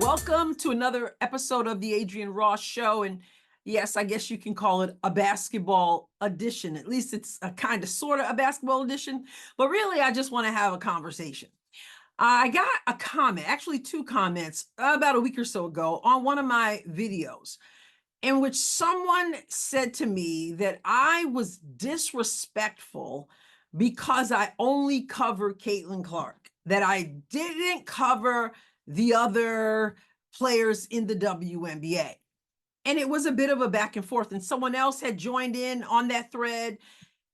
Welcome to another episode of the Adrienne Ross Show. And yes, I guess you can call it a basketball edition. At least it's a kind of sort of a basketball edition. But really, I just want to have a conversation. I got a comment, actually two comments, about a week or so ago on one of my videos, in which someone said to me that I was disrespectful because I only covered Caitlin Clark, that I didn't cover the other players in the WNBA. And it was a bit of a back and forth. And someone else had joined in on that thread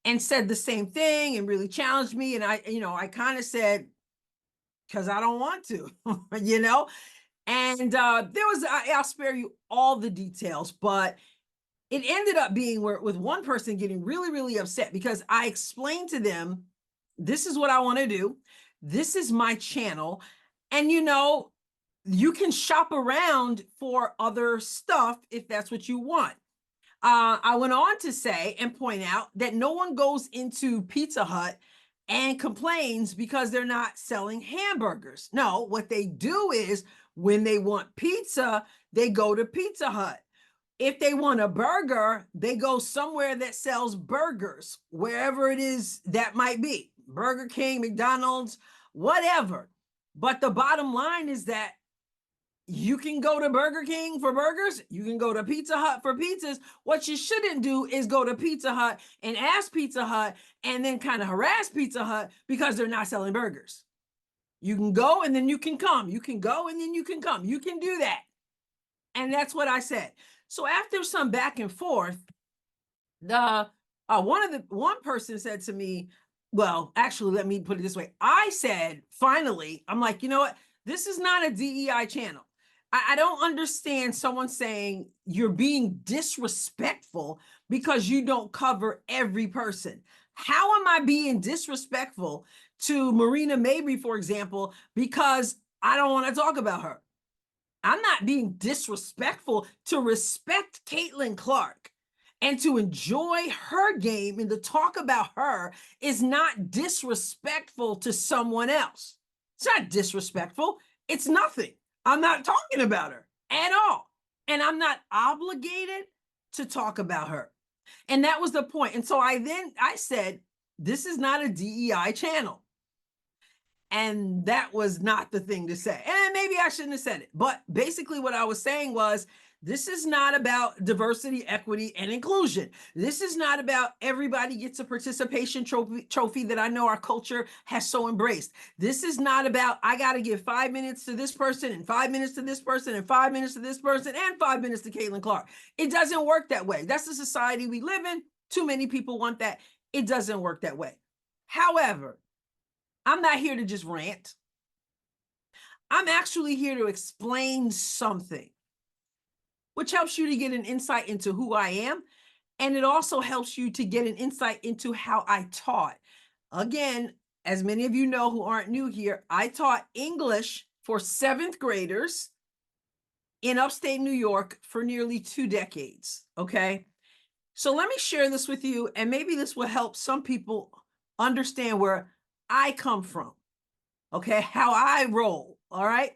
and said the same thing and really challenged me. And I kind of said, because I don't want to, And I'll spare you all the details, but it ended up being with one person getting really, really upset because I explained to them, this is what I want to do. This is my channel. And, you can shop around for other stuff if that's what you want. I went on to say and point out that no one goes into Pizza Hut and complains because they're not selling hamburgers. No, what they do is when they want pizza, they go to Pizza Hut. If they want a burger, they go somewhere that sells burgers, wherever it is that might be. Burger King, McDonald's, whatever. But the bottom line is that you can go to Burger King for burgers. You can go to Pizza Hut for pizzas. What you shouldn't do is go to Pizza Hut and ask Pizza Hut and then kind of harass Pizza Hut because they're not selling burgers. You can go and then you can come. You can go and then you can come. You can do that. And that's what I said. So after some back and forth, one person said to me, well, actually, let me put it this way. I said, finally, I'm like, you know what? This is not a DEI channel. I don't understand someone saying you're being disrespectful because you don't cover every person. How am I being disrespectful to Marina Mabrey, for example, because I don't want to talk about her? I'm not being disrespectful. To respect Caitlin Clark and to enjoy her game and to talk about her is not disrespectful to someone else. It's not disrespectful. It's nothing. I'm not talking about her at all. And I'm not obligated to talk about her. And that was the point. And so I said, this is not a DEI channel. And that was not the thing to say. And maybe I shouldn't have said it. But basically what I was saying was, this is not about diversity, equity, and inclusion. This is not about everybody gets a participation trophy that I know our culture has so embraced. This is not about, I got to give 5 minutes to this person and 5 minutes to this person and 5 minutes to this person and 5 minutes to Caitlin Clark. It doesn't work that way. That's the society we live in. Too many people want that. It doesn't work that way. However, I'm not here to just rant. I'm actually here to explain something, which helps you to get an insight into who I am. And it also helps you to get an insight into how I taught. Again, as many of you know who aren't new here, I taught English for 7th graders in upstate New York for nearly 2 decades, okay? So let me share this with you, and maybe this will help some people understand where I come from, okay? How I roll, all right?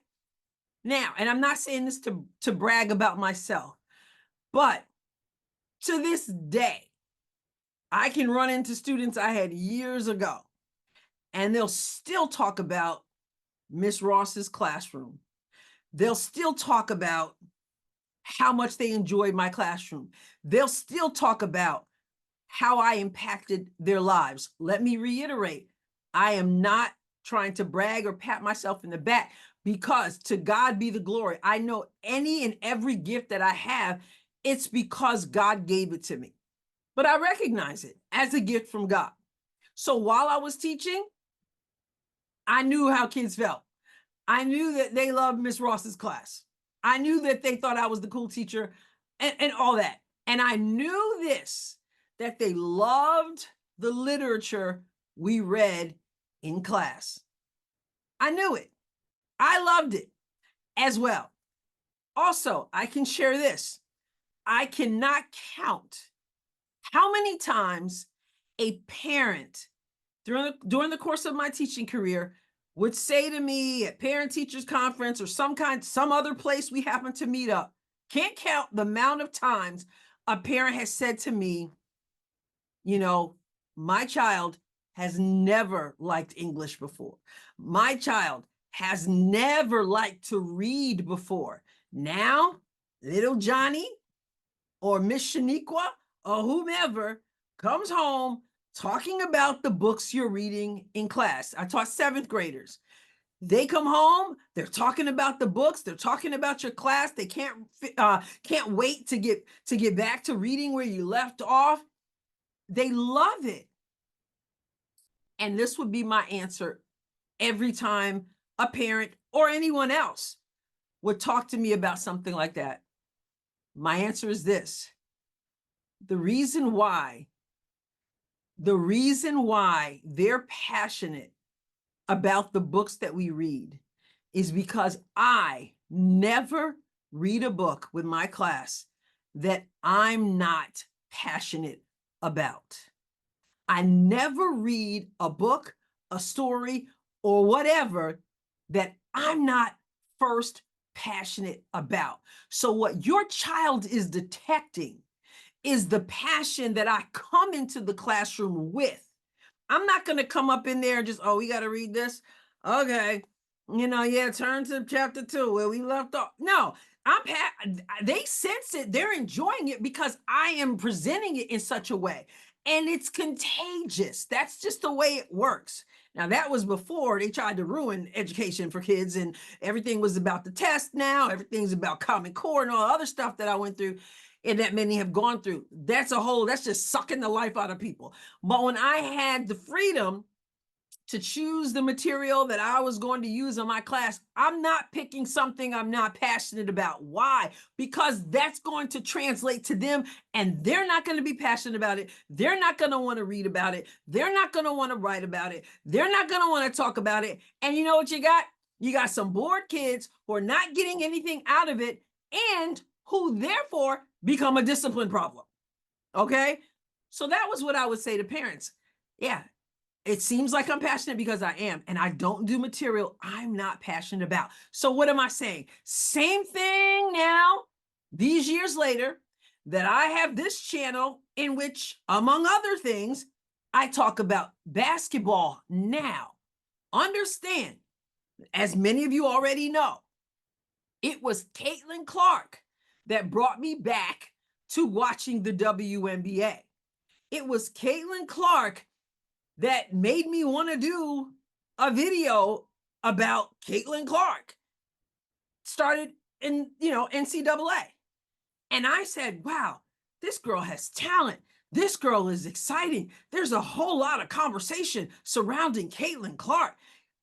Now, and I'm not saying this to brag about myself, but to this day, I can run into students I had years ago, and they'll still talk about Miss Ross's classroom. They'll still talk about how much they enjoyed my classroom. They'll still talk about how I impacted their lives. Let me reiterate, I am not trying to brag or pat myself in the back, because to God be the glory. I know any and every gift that I have, it's because God gave it to me. But I recognize it as a gift from God. So while I was teaching, I knew how kids felt. I knew that they loved Miss Ross's class. I knew that they thought I was the cool teacher and all that. And I knew this, that they loved the literature we read in class. I knew it. I loved it as well. Also, I can share this. I cannot count how many times a parent during the course of my teaching career would say to me at parent teachers conference or some other place we happen to meet up, can't count the amount of times a parent has said to me, my child has never liked English before. My child has never liked to read before. Now, little Johnny or Miss Shaniqua or whomever comes home talking about the books you're reading in class. I taught 7th graders. They come home, they're talking about the books, they're talking about your class. They can't wait to get back to reading where you left off. They love it. And this would be my answer every time a parent or anyone else would talk to me about something like that. My answer is this. The reason why they're passionate about the books that we read is because I never read a book with my class that I'm not passionate about. I never read a book, a story, or whatever that I'm not first passionate about. So what your child is detecting is the passion that I come into the classroom with. I'm not going to come up in there and just, we got to read this. Okay. Turn to chapter 2 where we left off. No, they sense it. They're enjoying it because I am presenting it in such a way. And it's contagious. That's just the way it works. Now, that was before they tried to ruin education for kids and everything was about the test now. Everything's about Common Core and all the other stuff that I went through and that many have gone through. That's just sucking the life out of people. But when I had the freedom to choose the material that I was going to use in my class, I'm not picking something I'm not passionate about. Why? Because that's going to translate to them and they're not going to be passionate about it. They're not going to want to read about it. They're not going to want to write about it. They're not going to want to talk about it. And you know what you got? You got some bored kids who are not getting anything out of it and who therefore become a discipline problem. Okay? So that was what I would say to parents. Yeah. It seems like I'm passionate because I am, and I don't do material I'm not passionate about. So what am I saying? Same thing now, these years later, that I have this channel in which, among other things, I talk about basketball now. Understand, as many of you already know, it was Caitlin Clark that brought me back to watching the WNBA. It was Caitlin Clark that made me want to do a video about Caitlin Clark. Started in, NCAA. And I said, wow, this girl has talent. This girl is exciting. There's a whole lot of conversation surrounding Caitlin Clark.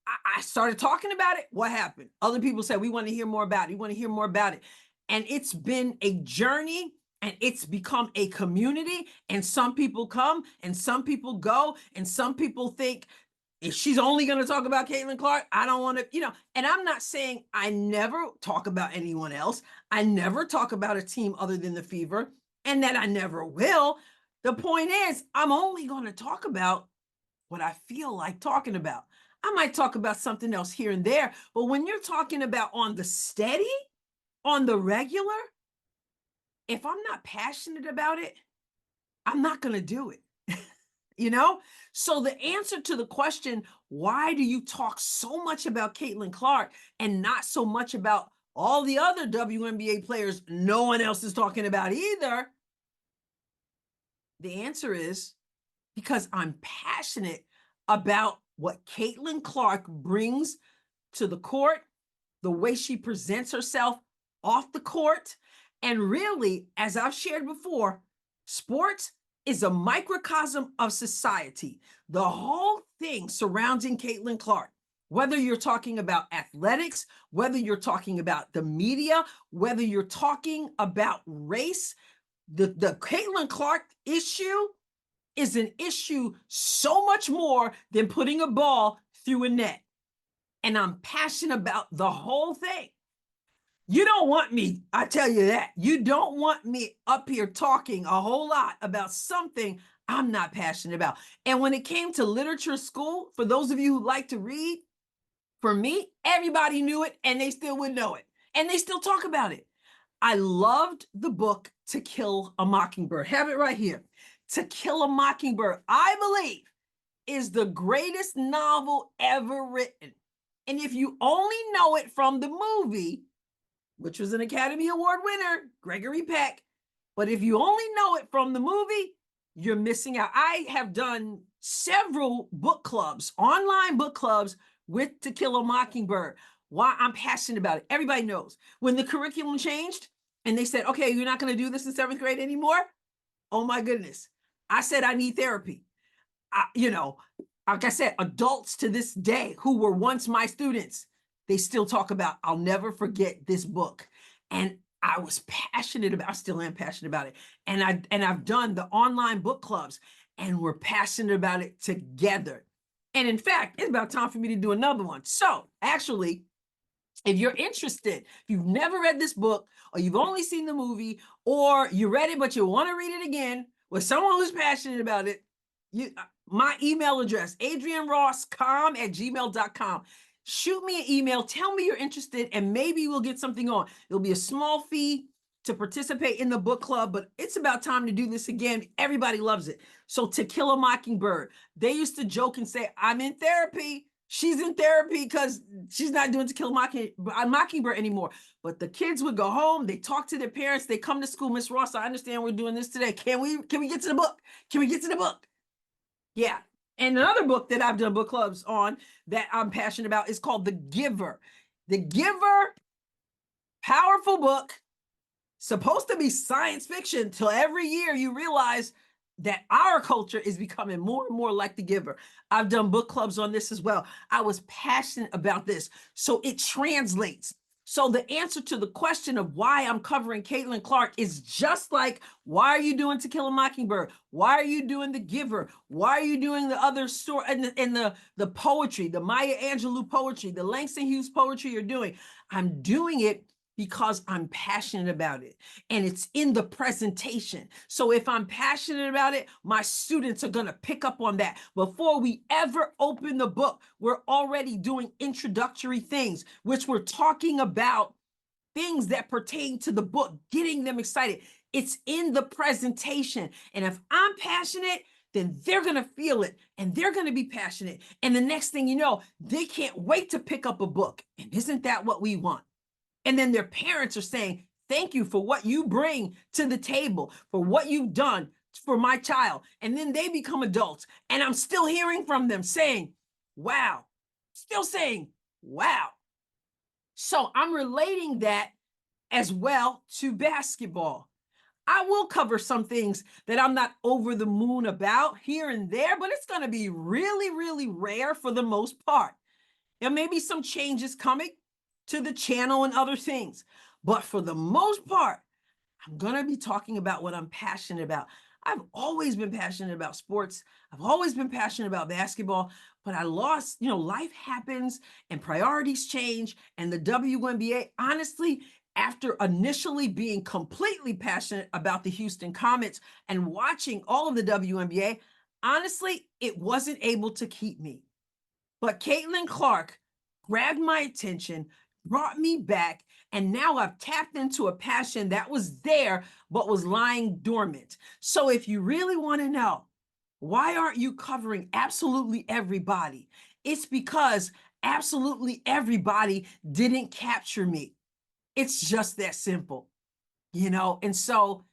I started talking about it. What happened? Other people said, we want to hear more about it. We want to hear more about it. And it's been a journey. And it's become a community, and some people come and some people go, and some people think if she's only going to talk about Caitlin Clark, I don't want to, and I'm not saying I never talk about anyone else. I never talk about a team other than the Fever, and that I never will. The point is, I'm only going to talk about what I feel like talking about. I might talk about something else here and there, but when you're talking about on the steady, on the regular, if I'm not passionate about it, I'm not going to do it. So the answer to the question, why do you talk so much about Caitlin Clark and not so much about all the other WNBA players no one else is talking about either? The answer is because I'm passionate about what Caitlin Clark brings to the court, the way she presents herself off the court. And really, as I've shared before, sports is a microcosm of society. The whole thing surrounding Caitlin Clark, whether you're talking about athletics, whether you're talking about the media, whether you're talking about race, the Caitlin Clark issue is an issue so much more than putting a ball through a net. And I'm passionate about the whole thing. You don't want me, I tell you that. You don't want me up here talking a whole lot about something I'm not passionate about. And when it came to literature school, for those of you who like to read, For me, everybody knew it and they still would know it. And they still talk about it. I loved the book To Kill a Mockingbird. Have it right here. To Kill a Mockingbird, I believe, is the greatest novel ever written. And if you only know it from the movie, which was an Academy Award winner, Gregory Peck, but if you only know it from the movie, you're missing out. I have done several book clubs, online book clubs with To Kill a Mockingbird. Why I'm passionate about it. Everybody knows when the curriculum changed and they said, okay, you're not going to do this in seventh grade anymore. Oh my goodness. I said, I need therapy. Like I said, adults to this day who were once my students, they still talk about, I'll never forget this book. And I was passionate about, I still am passionate about it. And I've done the online book clubs and we're passionate about it together. And in fact, it's about time for me to do another one. So actually, if you're interested, if you've never read this book, or you've only seen the movie, or you read it, but you want to read it again with someone who's passionate about it, my email address, AdrienneRossCom@gmail.com. Shoot me an email, tell me you're interested, and maybe we'll get something on. It'll be a small fee to participate in the book club, but it's about time to do this again. Everybody loves it. So To Kill a Mockingbird, they used to joke and say, I'm in therapy. She's in therapy because she's not doing To Kill a Mockingbird anymore. But the kids would go home, they talk to their parents, they come to school, Miss Ross, I understand we're doing this today. Can we get to the book? Can we get to the book? Yeah. And another book that I've done book clubs on that I'm passionate about is called The Giver. The Giver, powerful book, supposed to be science fiction, till every year you realize that our culture is becoming more and more like The Giver. I've done book clubs on this as well. I was passionate about this. So it translates. So the answer to the question of why I'm covering Caitlin Clark is just like, why are you doing To Kill a Mockingbird? Why are you doing The Giver? Why are you doing the other story and the poetry, the Maya Angelou poetry, the Langston Hughes poetry you're doing? I'm doing it because I'm passionate about it and it's in the presentation. So if I'm passionate about it, my students are gonna pick up on that. Before we ever open the book, we're already doing introductory things, which we're talking about things that pertain to the book, getting them excited. It's in the presentation. And if I'm passionate, then they're gonna feel it and they're gonna be passionate. And the next thing you know, they can't wait to pick up a book. And isn't that what we want? And then their parents are saying, thank you for what you bring to the table, for what you've done for my child. And then they become adults. And I'm still hearing from them saying, wow, still saying, wow. So I'm relating that as well to basketball. I will cover some things that I'm not over the moon about here and there, but it's going to be really, really rare for the most part. There may be some changes coming to the channel and other things, but for the most part, I'm going to be talking about what I'm passionate about. I've always been passionate about sports. I've always been passionate about basketball, but I lost, life happens and priorities change. And the WNBA, honestly, after initially being completely passionate about the Houston Comets and watching all of the WNBA, honestly, it wasn't able to keep me. But Caitlin Clark grabbed my attention, brought me back, and now I've tapped into a passion that was there, but was lying dormant. So if you really want to know, why aren't you covering absolutely everybody? It's because absolutely everybody didn't capture me. It's just that simple, And so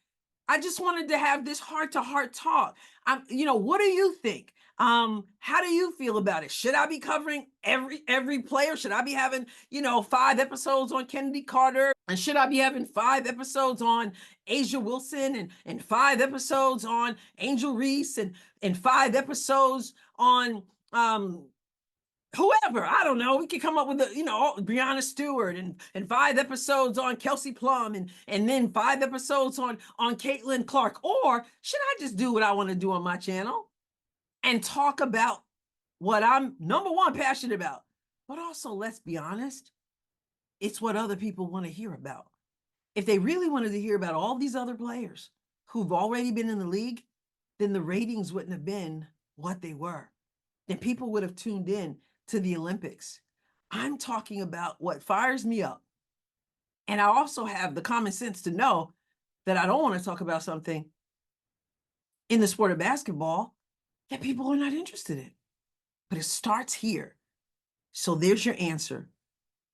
I just wanted to have this heart-to-heart talk. What do you think? How do you feel about it? Should I be covering every player? Should I be having, 5 episodes on Kennedy Carter? And should I be having 5 episodes on Asia Wilson and 5 episodes on Angel Reese and 5 episodes on whoever? I don't know. We could come up with Breanna Stewart and 5 episodes on Kelsey Plum and then 5 episodes on Caitlin Clark. Or should I just do what I want to do on my channel and talk about what I'm number one passionate about? But also, let's be honest, it's what other people want to hear about. If they really wanted to hear about all these other players who've already been in the league, then the ratings wouldn't have been what they were. Then people would have tuned in to the Olympics. I'm talking about what fires me up. And I also have the common sense to know that I don't want to talk about something in the sport of basketball that people are not interested in. But it starts here. So there's your answer.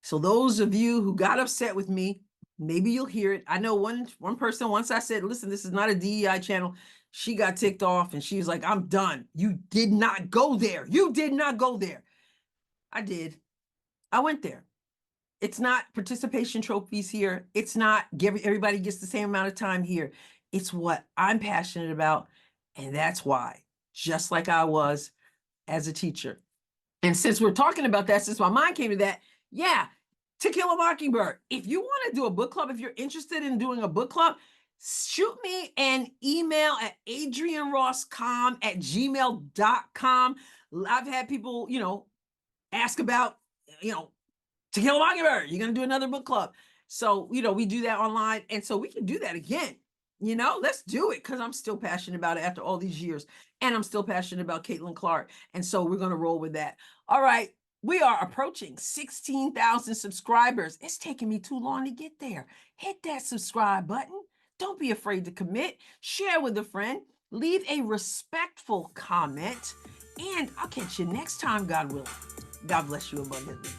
So those of you who got upset with me, maybe you'll hear it. I know one person, once I said, listen, this is not a DEI channel, she got ticked off and she was like, I'm done. You did not go there. You did not go there. I did. I went there. It's not participation trophies here. It's not everybody gets the same amount of time here. It's what I'm passionate about. And that's why, just like I was as a teacher. And since we're talking about that, since my mind came to that, yeah, To Kill a Mockingbird. If you want to do a book club, if you're interested in doing a book club, shoot me an email at AdrienneRossCom@gmail.com. I've had people, ask about, To Kill a Mockingbird. You're going to do another book club. So, we do that online. And so we can do that again. Let's do it because I'm still passionate about it after all these years. And I'm still passionate about Caitlin Clark. And so we're going to roll with that. All right. We are approaching 16,000 subscribers. It's taking me too long to get there. Hit that subscribe button. Don't be afraid to commit. Share with a friend. Leave a respectful comment. And I'll catch you next time, God willing. God bless you abundantly.